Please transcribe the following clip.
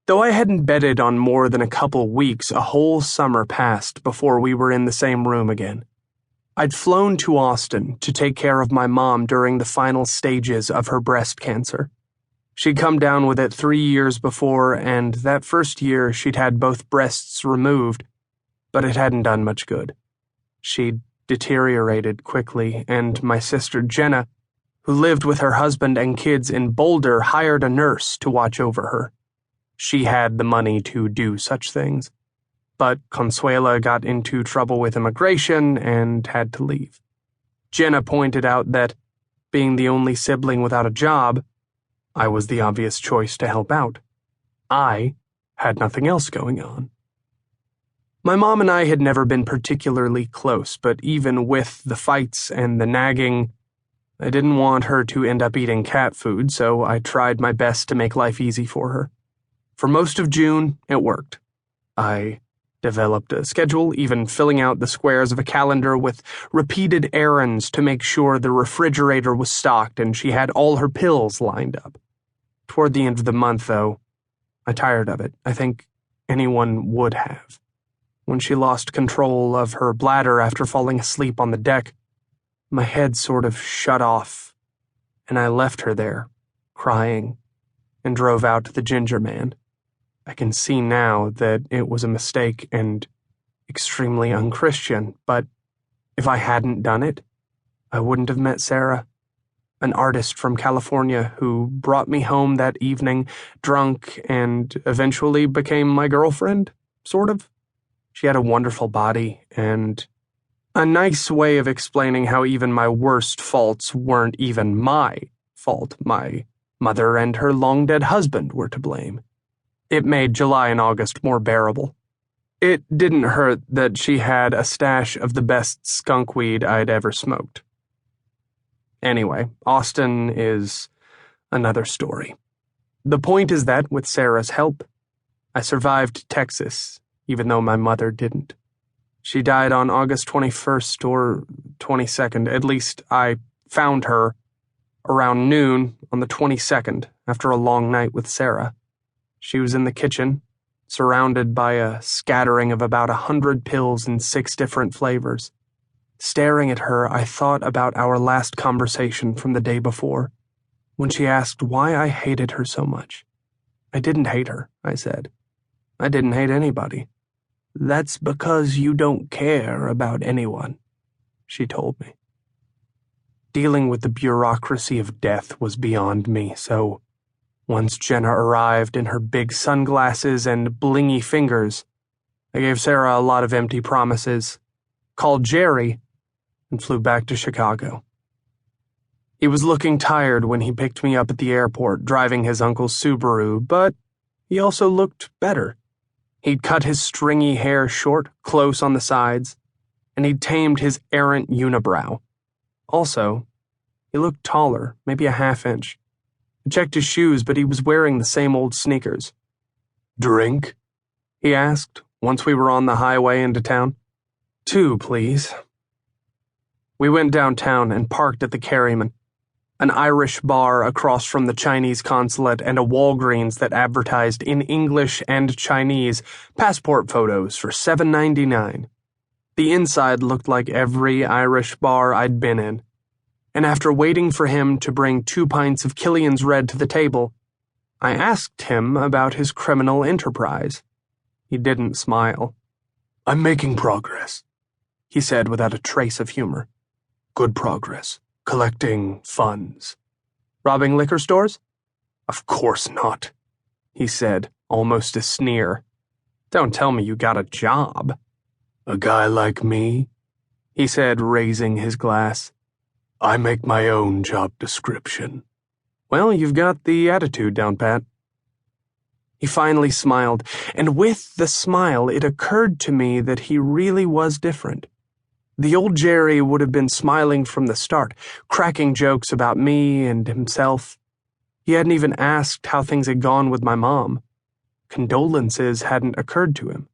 Though I hadn't betted on more than a couple weeks, a whole summer passed before we were in the same room again. I'd flown to Austin to take care of my mom during the final stages of her breast cancer. She'd come down with it 3 years before, and that first year she'd had both breasts removed, but it hadn't done much good. She'd deteriorated quickly, and my sister Jenna, who lived with her husband and kids in Boulder, hired a nurse to watch over her. She had the money to do such things, but Consuela got into trouble with immigration and had to leave. Jenna pointed out that, being the only sibling without a job, I was the obvious choice to help out. I had nothing else going on. My mom and I had never been particularly close, but even with the fights and the nagging, I didn't want her to end up eating cat food, so I tried my best to make life easy for her. For most of June, it worked. I developed a schedule, even filling out the squares of a calendar with repeated errands to make sure the refrigerator was stocked and she had all her pills lined up. Toward the end of the month, though, I tired of it. I think anyone would have. When she lost control of her bladder after falling asleep on the deck, my head sort of shut off, and I left her there, crying, and drove out to the Ginger Man. I can see now that it was a mistake and extremely unchristian, but if I hadn't done it, I wouldn't have met Sarah, an artist from California who brought me home that evening, drunk, and eventually became my girlfriend, sort of. She had a wonderful body, and a nice way of explaining how even my worst faults weren't even my fault. My mother and her long-dead husband were to blame. It made July and August more bearable. It didn't hurt that she had a stash of the best skunk weed I'd ever smoked. Anyway, Austin is another story. The point is that, with Sarah's help, I survived Texas, even though my mother didn't. She died on August 21st or 22nd. At least I found her around noon on the 22nd after a long night with Sarah. She was in the kitchen, surrounded by a scattering of about 100 pills in 6 different flavors. Staring at her, I thought about our last conversation from the day before, when she asked why I hated her so much. I didn't hate her, I said. I didn't hate anybody. That's because you don't care about anyone, she told me. Dealing with the bureaucracy of death was beyond me, so once Jenna arrived in her big sunglasses and blingy fingers, I gave Sarah a lot of empty promises, called Jerry, and flew back to Chicago. He was looking tired when he picked me up at the airport, driving his uncle's Subaru, but he also looked better. He'd cut his stringy hair short, close on the sides, and he'd tamed his errant unibrow. Also, he looked taller, maybe a half-inch. I checked his shoes, but he was wearing the same old sneakers. "Drink?" he asked, once we were on the highway into town. "2, please." We went downtown and parked at the Carreman, an Irish bar across from the Chinese consulate and a Walgreens that advertised in English and Chinese passport photos for $7.99. The inside looked like every Irish bar I'd been in, and after waiting for him to bring 2 pints of Killian's Red to the table, I asked him about his criminal enterprise. He didn't smile. "I'm making progress," he said without a trace of humor. "Good progress. Collecting funds." "Robbing liquor stores?" "Of course not," he said, almost a sneer. "Don't tell me you got a job." "A guy like me," he said, raising his glass. "I make my own job description." "Well, you've got the attitude down pat." He finally smiled, and with the smile it occurred to me that he really was different. The old Jerry would have been smiling from the start, cracking jokes about me and himself. He hadn't even asked how things had gone with my mom. Condolences hadn't occurred to him.